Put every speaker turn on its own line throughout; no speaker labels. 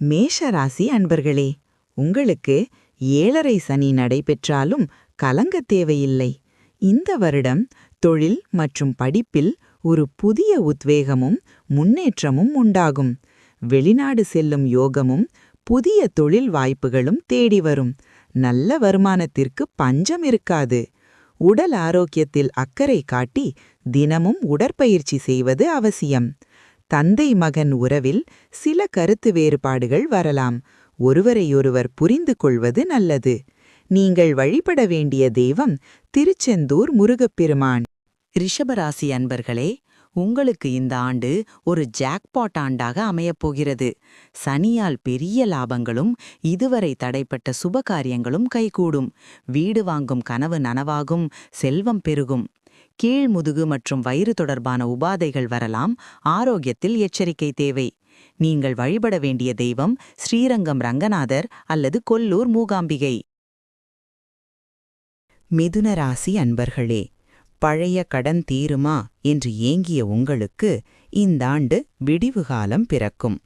மேஷராசி அன்பர்களே, உங்களுக்கு 7.5 சனி நடைபெற்றாலும் கலங்கத் தேவையில்லை. இந்த வருடம் தொழில் மற்றும் படிப்பில் ஒரு புதிய உத்வேகமும் முன்னேற்றமும் உண்டாகும். வெளிநாடு செல்லும் யோகமும் புதிய தொழில் வாய்ப்புகளும் தேடி வரும். நல்ல வருமானத்திற்கு பஞ்சம் இருக்காது. உடல் ஆரோக்கியத்தில் அக்கறை காட்டி தினமும் உடற்பயிற்சி செய்வது அவசியம். தந்தை மகன் உறவில் சில கருத்து வேறுபாடுகள் வரலாம். ஒருவரையொருவர் புரிந்து கொள்வது நல்லது. நீங்கள் வழிபட வேண்டிய தெய்வம் திருச்செந்தூர் முருகப்பெருமான்.
ரிஷபராசி அன்பர்களே, உங்களுக்கு இந்த ஆண்டு ஒரு ஜாக்பாட் ஆண்டாக அமையப்போகிறது. சனியால் பெரிய லாபங்களும் இதுவரை தடைப்பட்ட சுபகாரியங்களும் கைகூடும். வீடு வாங்கும் கனவு நனவாகும், செல்வம் பெருகும். கீழ்முதுகு மற்றும் வயிறு தொடர்பான உபாதைகள் வரலாம். ஆரோக்கியத்தில் எச்சரிக்கை தேவை. நீங்கள் வழிபட வேண்டிய தெய்வம் ஸ்ரீரங்கம் ரங்கநாதர் அல்லது கொல்லூர் மூகாம்பிகை.
மிதுன ராசி அன்பர்களே, பழைய கடன் தீருமா என்று ஏங்கிய உங்களுக்கு இந்தாண்டு விடிவுகாலம் பிறக்கும்.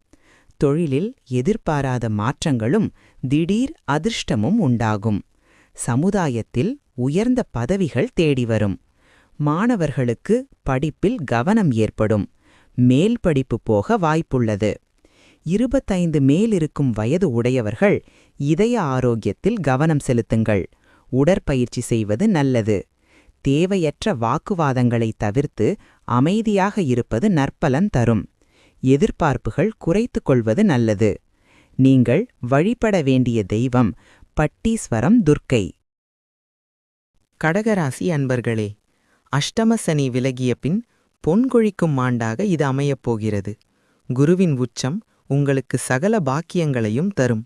தொழிலில் எதிர்பாராத மாற்றங்களும் திடீர் அதிர்ஷ்டமும் உண்டாகும். சமுதாயத்தில் உயர்ந்த பதவிகள் தேடி வரும். மாணவர்களுக்கு படிப்பில் கவனம் ஏற்படும். மேல் படிப்பு போக வாய்ப்புள்ளது. 25 மேலிருக்கும் வயது உடையவர்கள் இதய ஆரோக்கியத்தில் கவனம் செலுத்துங்கள். உடற்பயிற்சி செய்வது நல்லது. தேவையற்ற வாக்குவாதங்களை தவிர்த்து அமைதியாக இருப்பது நற்பலன் தரும். எதிர்பார்ப்புகள் குறைத்துக் கொள்வது நல்லது. நீங்கள் வழிபட வேண்டிய தெய்வம் பட்டீஸ்வரம் துர்க்கை.
கடகராசி அன்பர்களே, அஷ்டம சனி விலகிய பின் பொன்கொழிக்கும் ஆண்டாக இது அமையப்போகிறது. குருவின் உச்சம் உங்களுக்கு சகல பாக்கியங்களையும் தரும்.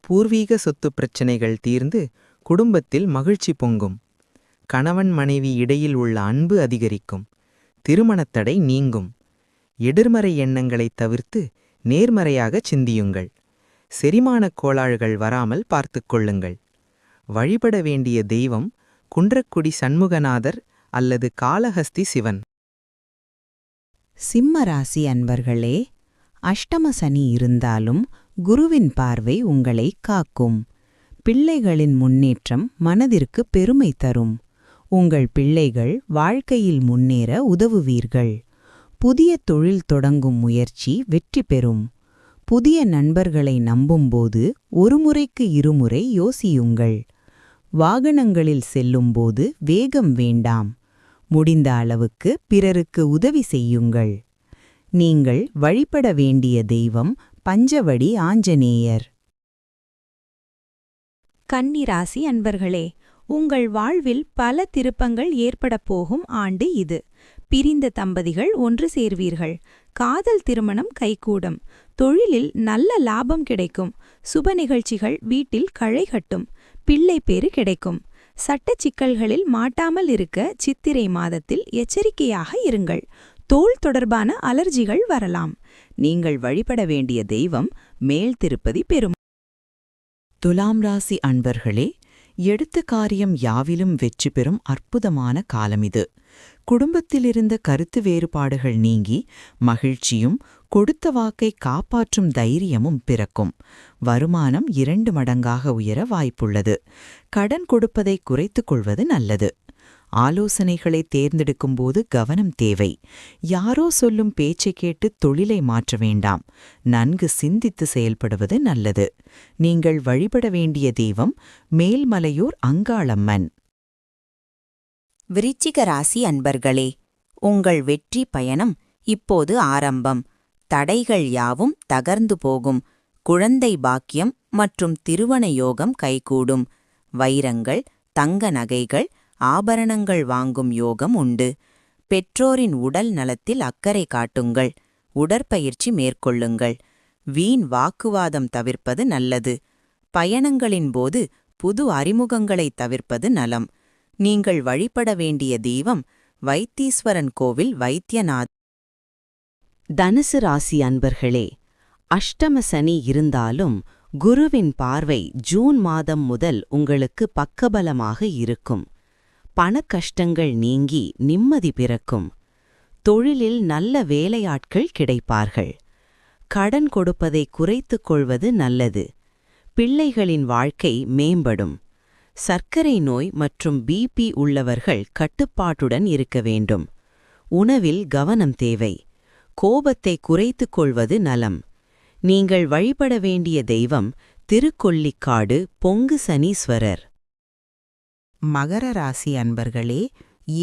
பூர்வீக சொத்து பிரச்சினைகள் தீர்ந்து குடும்பத்தில் மகிழ்ச்சி பொங்கும். கணவன் மனைவி இடையில் உள்ள அன்பு அதிகரிக்கும். திருமணத்தடை நீங்கும். எதிர்மறை எண்ணங்களை தவிர்த்து நேர்மறையாக சிந்தியுங்கள். செரிமானக் கோளாறுகள் வராமல் பார்த்துக் கொள்ளுங்கள். வழிபட வேண்டிய தெய்வம் குன்றக்குடி சண்முகநாதர் அல்லது காளஹஸ்தி சிவன்.
சிம்மராசி அன்பர்களே, அஷ்டம சனி இருந்தாலும் குருவின் பார்வை உங்களை காக்கும். பிள்ளைகளின் முன்னேற்றம் மனதிற்கு பெருமை தரும். உங்கள் பிள்ளைகள் வாழ்க்கையில் முன்னேற உதவுவீர்கள். புதிய தொழில் தொடங்கும் முயற்சி வெற்றி பெறும். புதிய நண்பர்களை நம்பும்போது ஒருமுறைக்கு இருமுறை யோசியுங்கள். வாகனங்களில் செல்லும்போது வேகம் வேண்டாம். முடிந்த அளவுக்கு பிறருக்கு உதவி செய்யுங்கள். நீங்கள் வழிபட வேண்டிய தெய்வம் பஞ்சவடி ஆஞ்சநேயர்.
கன்னிராசி அன்பர்களே, உங்கள் வாழ்வில் பல திருப்பங்கள் ஏற்படப் போகும் ஆண்டு இது. பிரிந்த தம்பதிகள் ஒன்று சேர்வீர்கள். காதல் திருமணம் கைகூடும். தொழிலில் நல்ல லாபம் கிடைக்கும். சுப நிகழ்ச்சிகள் வீட்டில் களை கட்டும். பிள்ளை பேறு கிடைக்கும். சட்டச் சிக்கல்களில் மாட்டாமல் இருக்க சித்திரை மாதத்தில் எச்சரிக்கையாக இருங்கள். தோல் தொடர்பான அலர்ஜிகள் வரலாம்.
நீங்கள் வழிபட வேண்டிய தெய்வம் மேல் திருப்பதி பெரும்.
துலாம் ராசி அன்பர்களே, எடுத்த காரியம் யாவிலும் வெற்றி பெறும் அற்புதமான காலமிது. குடும்பத்திலிருந்த கருத்து வேறுபாடுகள் நீங்கி மகிழ்ச்சியும் கொடுத்த வாக்கை காப்பாற்றும் தைரியமும் பிறக்கும். வருமானம் 2 மடங்காக உயர வாய்ப்புள்ளது. கடன் கொடுப்பதை குறைத்துக் கொள்வது நல்லது. ஆலோசனைகளை தேர்ந்தெடுக்கும்போது கவனம் தேவை. யாரோ சொல்லும் பேச்சை கேட்டு தொழிலை மாற்ற வேண்டாம். நன்கு சிந்தித்து செயல்படுவது நல்லது. நீங்கள் வழிபட வேண்டிய தெய்வம் மேல்மலையூர் அங்காளம்மன்.
விருச்சிக ராசி அன்பர்களே, உங்கள் வெற்றி பயணம் இப்போது ஆரம்பம். தடைகள் யாவும் தகர்ந்து போகும். குழந்தை பாக்கியம் மற்றும் திருமண யோகம் கைகூடும். வைரங்கள், தங்க நகைகள், ஆபரணங்கள் வாங்கும் யோகம் உண்டு. பெற்றோரின் உடல் நலத்தில் அக்கறை காட்டுங்கள். உடற்பயிற்சி மேற்கொள்ளுங்கள். வீண் வாக்குவாதம் தவிர்ப்பது நல்லது. பயணங்களின் போது புது அறிமுகங்களை தவிர்ப்பது நலம். நீங்கள் வழிபட வேண்டிய தெய்வம் வைத்தீஸ்வரன் கோவில் வைத்தியநாத்.
தனுசு ராசி அன்பர்களே, அஷ்டம சனி இருந்தாலும் குருவின் பார்வை ஜூன் மாதம் முதல் உங்களுக்கு பக்கபலமாக இருக்கும். பணக்கஷ்டங்கள் நீங்கி நிம்மதி பிறக்கும். தொழிலில் நல்ல வேலையாட்கள் கிடைப்பார்கள். கடன் கொடுப்பதை குறைத்துக் கொள்வது நல்லது. பிள்ளைகளின் வாழ்க்கை மேம்படும். சர்க்கரை நோய் மற்றும் பிபி உள்ளவர்கள் கட்டுப்பாட்டுடன் இருக்க வேண்டும். உணவில் கவனம் தேவை. கோபத்தை குறைத்துக் கொள்வது நலம். நீங்கள் வழிபட வேண்டிய தெய்வம் திருக்கொல்லிக்காடு பொங்கு சனீஸ்வரர்.
மகர ராசி அன்பர்களே,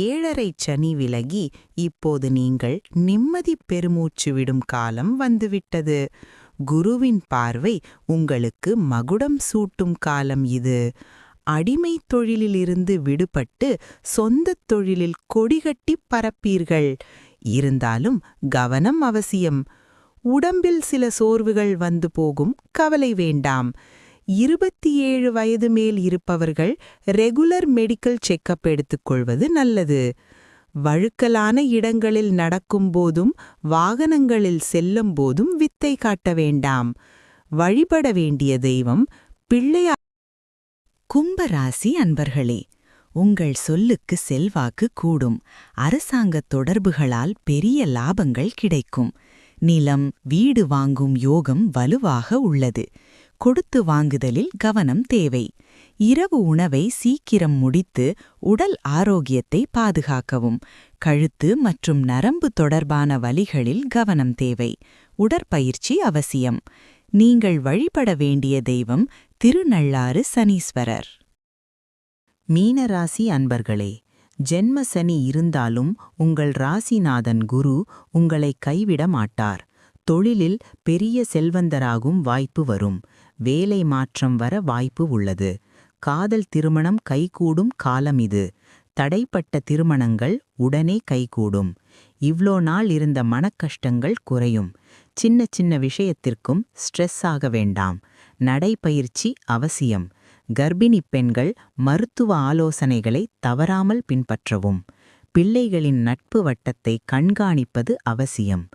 7.5 சனி விலகி இப்போது நீங்கள் நிம்மதி பெருமூச்சு விடும் காலம் வந்துவிட்டது. குருவின் பார்வை உங்களுக்கு மகுடம் சூட்டும் காலம் இது. அடிமைத் தொழிலிலிருந்து விடுபட்டு சொந்தத் தொழிலில் கொடிகட்டி பரப்பீர்கள். இருந்தாலும் கவனம் அவசியம். உடம்பில் சில சோர்வுகள் வந்து போகும், கவலை வேண்டாம். 27 வயது மேல் இருப்பவர்கள் ரெகுலர் மெடிக்கல் செக்கப் எடுத்துக்கொள்வது நல்லது. வழுக்கலான இடங்களில் நடக்கும்போதும் வாகனங்களில் செல்லும் போதும் வித்தை காட்ட வேண்டாம். வழிபட வேண்டிய தெய்வம் பிள்ளையார்.
கும்பராசி அன்பர்களே, உங்கள் சொல்லுக்கு செல்வாக்கு கூடும். அரசாங்கத் தொடர்புகளால் பெரிய லாபங்கள் கிடைக்கும். நிலம், வீடு வாங்கும் யோகம் வலுவாக உள்ளது. கொடுத்து வாங்குதலில் கவனம் தேவை. இரவு உணவை சீக்கிரம் முடித்து உடல் ஆரோக்கியத்தை பாதுகாக்கவும். கழுத்து மற்றும் நரம்பு தொடர்பான வலிகளில் கவனம் தேவை. உடற்பயிற்சி அவசியம். நீங்கள் வழிபட வேண்டிய தெய்வம் திருநள்ளாறு சனீஸ்வரர்.
மீனராசி அன்பர்களே, ஜென்ம சனி இருந்தாலும் உங்கள் ராசிநாதன் குரு உங்களை கைவிட மாட்டார். தொழிலில் பெரிய செல்வந்தராகும் வாய்ப்பு வரும். வேலை மாற்றம் வர வாய்ப்பு உள்ளது. காதல் திருமணம் கைகூடும் காலம் இது. தடைப்பட்ட திருமணங்கள் உடனே கைகூடும். இவ்ளோ நாள் இருந்த மனக்கஷ்டங்கள் குறையும். சின்ன சின்ன விஷயத்திற்கும் ஸ்ட்ரெஸ் ஆக வேண்டாம். நடைப்பயிற்சி அவசியம். கர்ப்பிணி பெண்கள் மருத்துவ ஆலோசனைகளை தவறாமல் பின்பற்றவும். பிள்ளைகளின் நட்பு வட்டத்தை கண்காணிப்பது அவசியம்.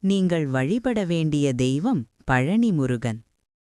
நீங்கள் வழிபட வேண்டிய தெய்வம் பழனி முருகன்.